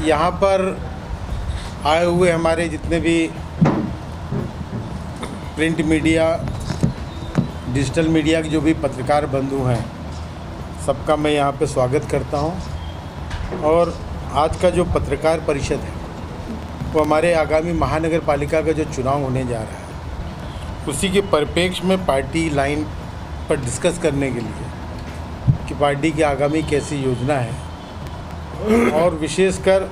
यहाँ पर आए हुए हमारे जितने भी प्रिंट मीडिया, डिजिटल मीडिया के जो भी पत्रकार बंधु हैं, सबका मैं यहाँ पे स्वागत करता हूँ। और आज का जो पत्रकार परिषद है वो हमारे आगामी महानगर पालिका का जो चुनाव होने जा रहा है उसी के परिप्रेक्ष्य में पार्टी लाइन पर डिस्कस करने के लिए कि पार्टी की आगामी कैसी योजना है, और विशेषकर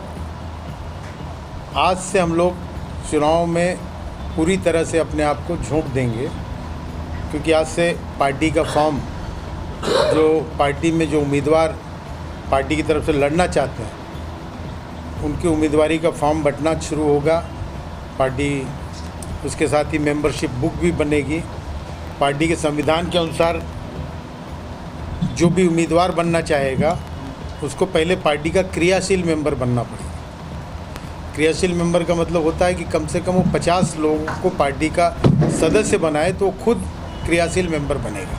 आज से हम लोग चुनाव में पूरी तरह से अपने आप को झोंक देंगे, क्योंकि आज से पार्टी का फॉर्म, जो पार्टी में जो उम्मीदवार पार्टी की तरफ से लड़ना चाहते हैं उनकी उम्मीदवारी का फॉर्म बंटना शुरू होगा। पार्टी उसके साथ ही मेंबरशिप बुक भी बनेगी। पार्टी के संविधान के अनुसार जो भी उम्मीदवार बनना चाहेगा उसको पहले पार्टी का क्रियाशील मेंबर बनना पड़ेगा। क्रियाशील मेंबर का मतलब होता है कि कम से कम वो 50 लोगों को पार्टी का सदस्य बनाए तो खुद क्रियाशील मेंबर बनेगा,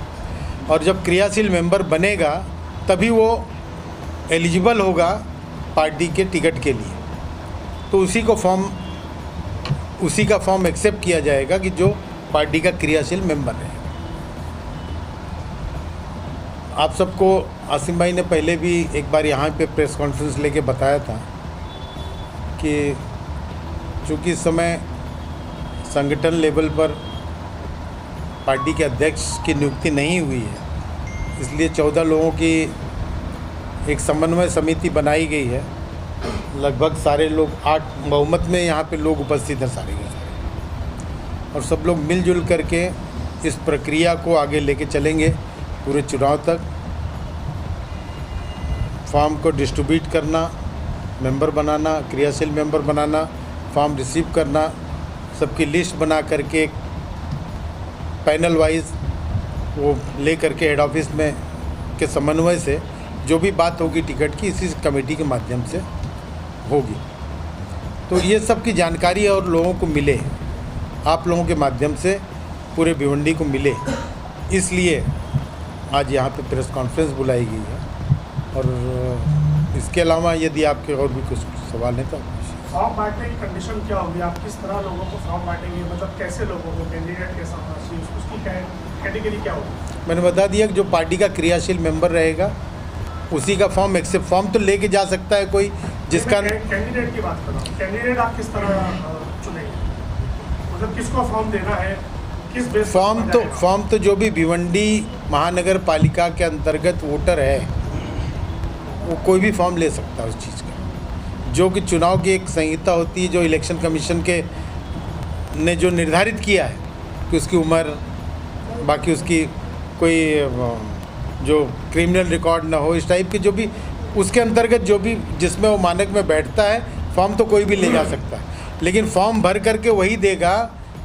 और जब क्रियाशील मेंबर बनेगा तभी वो एलिजिबल होगा पार्टी के टिकट के लिए। तो उसी का फॉर्म एक्सेप्ट किया जाएगा कि जो पार्टी का क्रियाशील मेंबर है। आप सबको आसिम भाई ने पहले भी एक बार यहाँ पे प्रेस कॉन्फ्रेंस लेके बताया था कि चूँकि इस समय संगठन लेवल पर पार्टी के अध्यक्ष की नियुक्ति नहीं हुई है, इसलिए 14 लोगों की एक समन्वय समिति बनाई गई है। लगभग सारे लोग 8 बहुमत में यहाँ पे लोग उपस्थित हैं सारे के सारे, और सब लोग मिलजुल करके इस प्रक्रिया को आगे लेके चलेंगे पूरे चुनाव तक। फॉर्म को डिस्ट्रीब्यूट करना, मेंबर बनाना, क्रियाशील मेंबर बनाना, फॉर्म रिसीव करना, सबकी लिस्ट बना करके पैनल वाइज वो ले करके हेड ऑफिस में के समन्वय से जो भी बात होगी टिकट की इसी कमेटी के माध्यम से होगी। तो ये सब की जानकारी और लोगों को मिले, आप लोगों के माध्यम से पूरे भिवंडी को मिले, इसलिए आज यहाँ पे प्रेस कॉन्फ्रेंस बुलाई गई है। और इसके अलावा यदि आपके और भी कुछ सवाल हैं तो फॉर्म बांटने की कंडीशन क्या होगी? आप किस तरह लोगों को फॉर्म बांटेंगे? मतलब कैसे लोगों को, कैंडिडेट के साथ उसकी कैटेगरी क्या होगी? मैंने बता दिया कि जो पार्टी का क्रियाशील मेंबर रहेगा उसी का फॉर्म एक्सेप्ट फॉर्म तो लेके जा सकता है कोई जिसका। कैंडिडेट की बात कर रहा हूँ, कैंडिडेट आप किस तरह चुनेंगे? मतलब किसको फॉर्म देना है, किस बेस? फॉर्म तो जो भी भिवंडी महानगर पालिका के अंतर्गत वोटर है वो कोई भी फॉर्म ले सकता है उस चीज़ का, जो कि चुनाव की एक संहिता होती है जो इलेक्शन कमीशन के ने जो निर्धारित किया है कि उसकी उम्र, बाकी उसकी कोई जो क्रिमिनल रिकॉर्ड ना हो, इस टाइप के जो भी उसके अंतर्गत जो भी जिसमें वो मानक में बैठता है, फॉर्म तो कोई भी ले जा सकता है, लेकिन फॉर्म भर करके वही देगा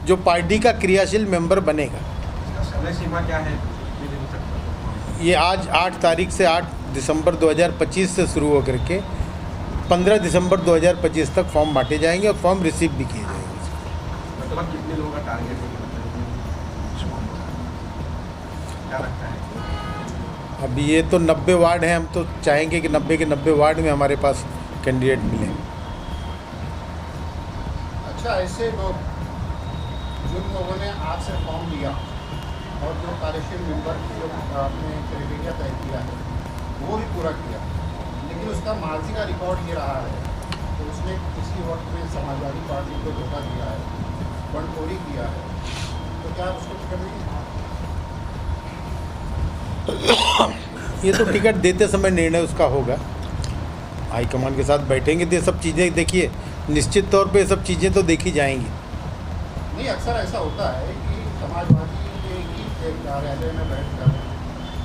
जो पार्टी का क्रियाशील मेंबर बनेगा। समय सीमा क्या है? ये आज 8 तारीख से 8 दिसंबर 2025 से शुरू होकर के 15 दिसंबर 2025 तक फॉर्म बांटे जाएंगे और फॉर्म रिसीव भी किए जाएंगे। मतलब कितने लोगों का टारगेट है? क्या लगता है? अभी ये तो 90 वार्ड हैं, हम तो चाहेंगे कि 90 के 90 वार्ड में हमारे पास कैंडिडेट मिले। अच्छा, ऐसे लोग जिन लोगों ने आपसे फॉर्म लिया और जो कार्यशील मेंबर जो आपने क्राइटेरिया तय किया है वो भी पूरा किया, लेकिन उसका मार्जी का रिकॉर्ड ये रहा है तो उसने किसी वक्त में समाजवादी पार्टी को धोखा दिया है, बंटखोरी किया है, तो क्या उसको टिकट नहीं? ये तो टिकट देते समय निर्णय उसका होगा, हाईकमान के साथ बैठेंगे तो ये सब चीज़ें देखिए, निश्चित तौर पे ये सब चीज़ें तो देखी जाएंगी। नहीं, अक्सर ऐसा होता है कि समाजवादी के ही कार्यालय में बैठकर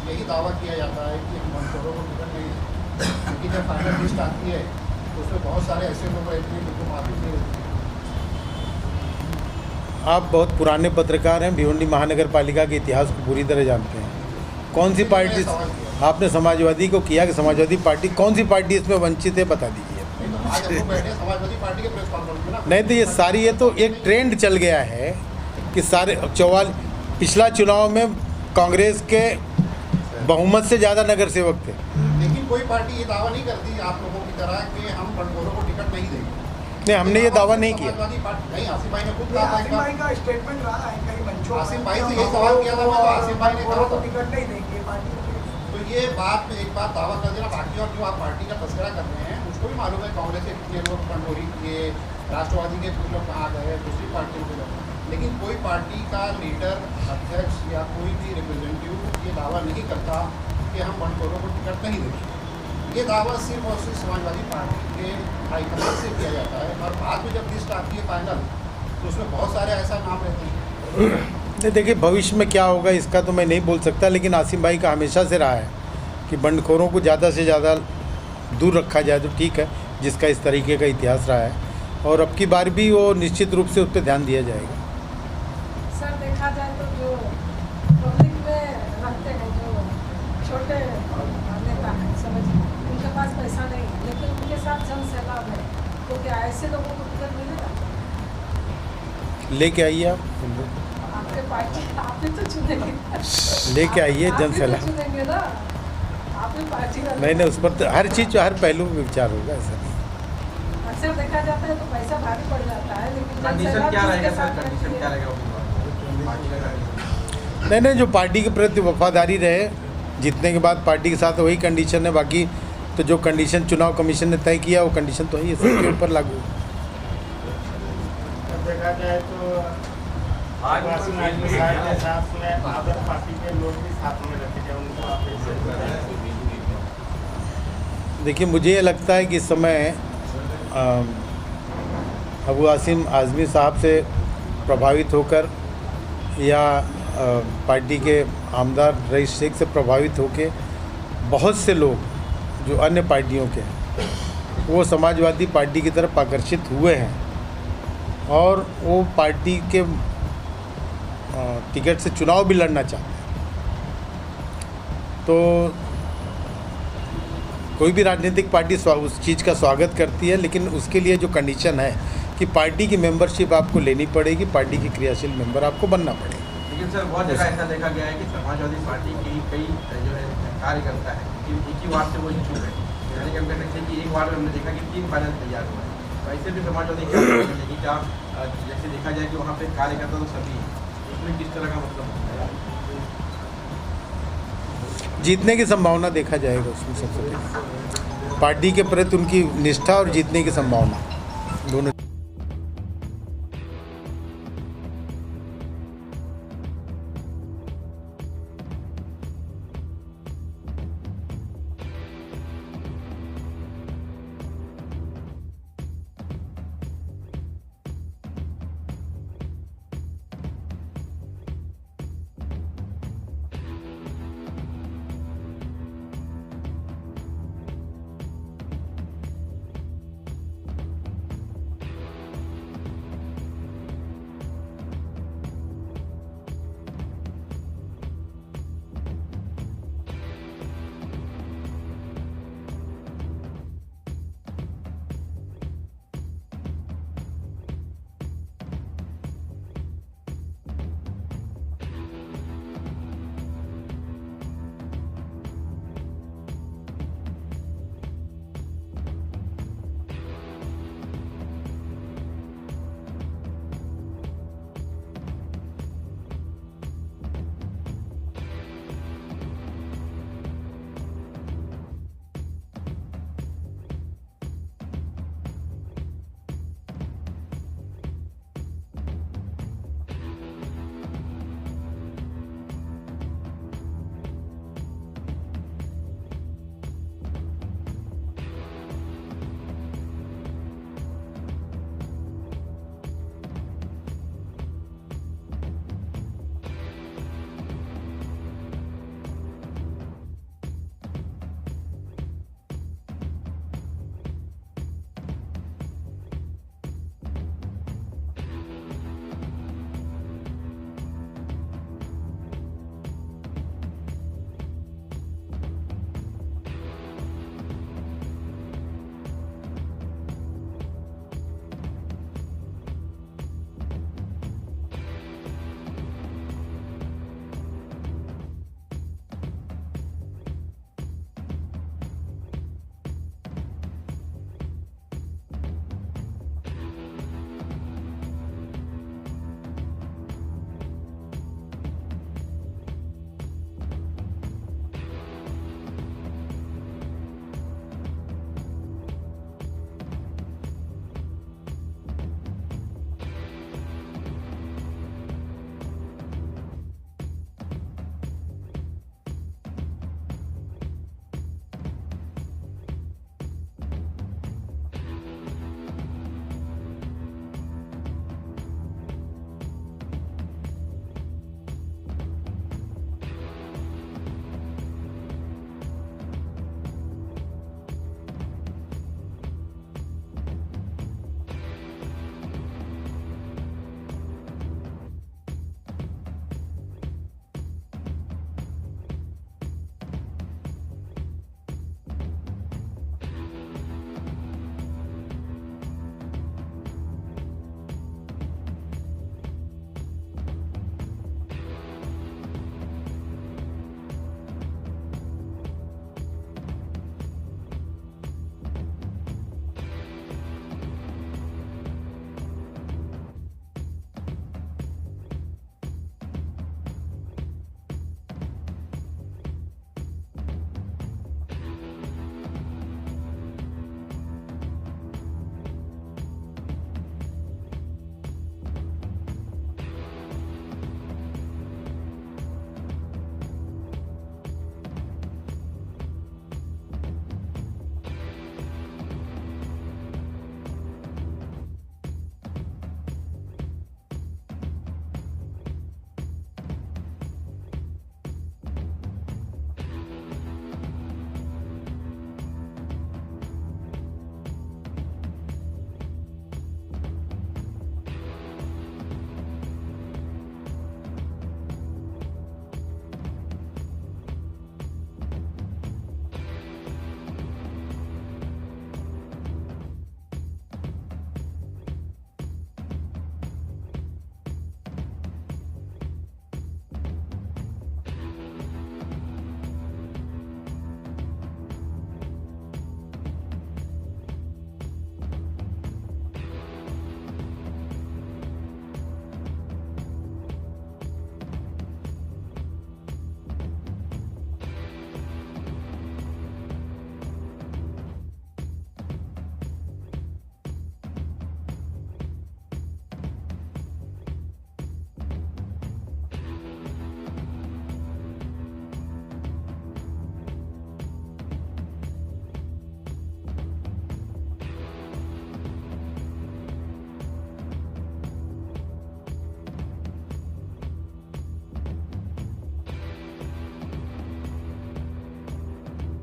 यही दावा किया जाता है कि हम बंटखोरों को टिकट नहीं देते, क्योंकि जब फाइनल लिस्ट आती है तो उसमें बहुत सारे ऐसे लोग रहते हैं जिनको माफी नहीं होती। आप बहुत पुराने पत्रकार हैं, भिवंडी महानगर पालिका के इतिहास को पूरी तरह जानते हैं। कौन सी पार्टी आपने समाजवादी को किया कि समाजवादी पार्टी, कौन सी पार्टी इसमें वंचित है बता दीजिए। समाजवादी पार्टी के प्रेस कॉन्फ्रेंस में ना, नहीं तो ये सारी, ये तो एक ट्रेंड चल गया है कि सारे 44 पिछला चुनाव में कांग्रेस के बहुमत से ज़्यादा नगर सेवक थे। लेकिन कोई पार्टी ये दावा नहीं करती आप लोगों की तरह कि हम बंडखोरों को टिकट नहीं देंगे। नहीं, हमने ये दावा नहीं किया। समाजवादी पार्टी नहीं, आसिफ भाई ने खुद कहा था आसिफ भाई का स्टेटमेंट रहा है कई मंचों पर। आसिफ भाई से यही सवाल किया था मैं, तो आसिफ भाई ने कहा को था टिकट नहीं देंगे पार्टी को। तो ये बात एक बात दावा कर देना, बाकी और जो आप पार्टी का तस्करा कर रहे हैं उसको भी मालूम है कांग्रेस के कितने लोग बंडखोरी किए, राष्ट्रवादी के कुछ लोग कहाँ गए, दूसरी पार्टियों के लोग, लेकिन कोई पार्टी का लीडर, अध्यक्ष या कोई भी रिप्रेजेंटेटिव ये दावा नहीं करता कि हम बंडखोरों को टिकट नहीं देंगे। ये दावा सिर्फ और सिर्फ समाजवादी पार्टी के हाईकमान से किया जाता है, और बाद में जब लिस्ट आती है फाइनल तो उसमें बहुत सारे ऐसा नाम रहते हैं। नहीं, देखिए भविष्य में क्या होगा इसका तो मैं नहीं बोल सकता, लेकिन आसिम भाई का हमेशा से रहा है कि बंडखोरों को ज़्यादा से ज़्यादा दूर रखा जाए तो ठीक है, जिसका इस तरीके का इतिहास रहा है, और अब की बार भी वो निश्चित रूप से उस पर ध्यान दिया जाएगा। सर देखा जाए तो जो पब्लिक में रहते हैं, जो छोटे नेता हैं, समझिए उनके पास पैसा नहीं है लेकिन उनके साथ जन सैलाब है, तो क्या ऐसे लोगों को टिकट मिलेगा? लेके आइए आप, आपके पार्टी आप ही तो चुनेंगे, लेके आइए जन सैलाब। चुनेंगे ना, आप ही पार्टी का। नहीं, उस पर तो हर चीज़ हर पहलू में विचार होगा ऐसा नहीं। अक्सर देखा जाता है तो पैसा भारी पड़ जाता है, लेकिन जन कंडीशन सैलाब क्या रहेगा जिसके सर? साथ कंडीशन क्या रहती है। रहेगा पार्टी का कंडीशन? नहीं, जो पार्टी के प्रति वफादारी रहे, जीतने के बाद पार्टी के साथ वही कंडीशन है। बाकी तो जो कंडीशन चुनाव कमीशन ने तय किया वो कंडीशन तो है सबके ऊपर लागू है। देखा जाए तो आदिवासी के साथ में अदर पार्टी के लोग भी साथ में रखे जाए, उनको आप देखिए मुझे ये लगता है कि इस समय अबू आसिम आज़मी साहब से प्रभावित होकर या पार्टी के आमदार रईस शेख से प्रभावित होकर बहुत से लोग जो अन्य पार्टियों के हैं वो समाजवादी पार्टी की तरफ आकर्षित हुए हैं, और वो पार्टी के टिकट से चुनाव भी लड़ना चाहते हैं। तो कोई भी राजनीतिक पार्टी उस चीज़ का स्वागत करती है, लेकिन उसके लिए जो कंडीशन है कि पार्टी की मेंबरशिप आपको लेनी पड़ेगी, पार्टी की क्रियाशील मेंबर आपको बनना पड़ेगा। लेकिन सर बहुत जगह ऐसा देखा गया है कि समाजवादी पार्टी के कई जो है कार्यकर्ता है कि एक ही वार्ड से वो इच्छुक है, यानी कि हम कह सकते हैं कि एक वार्ड में हमने देखा कि 3 पैनल तैयार हुआ है, तो ऐसे भी समाजवादी क्या करेगी कि आप जैसे देखा जाए कि वहाँ पे कार्यकर्ता तो सभी हैं, उसमें किस तरह का मतलब होता है? जीतने की संभावना देखा जाएगा उसमें सबसे पहले, पार्टी के प्रति उनकी निष्ठा और जीतने की संभावना दोनों।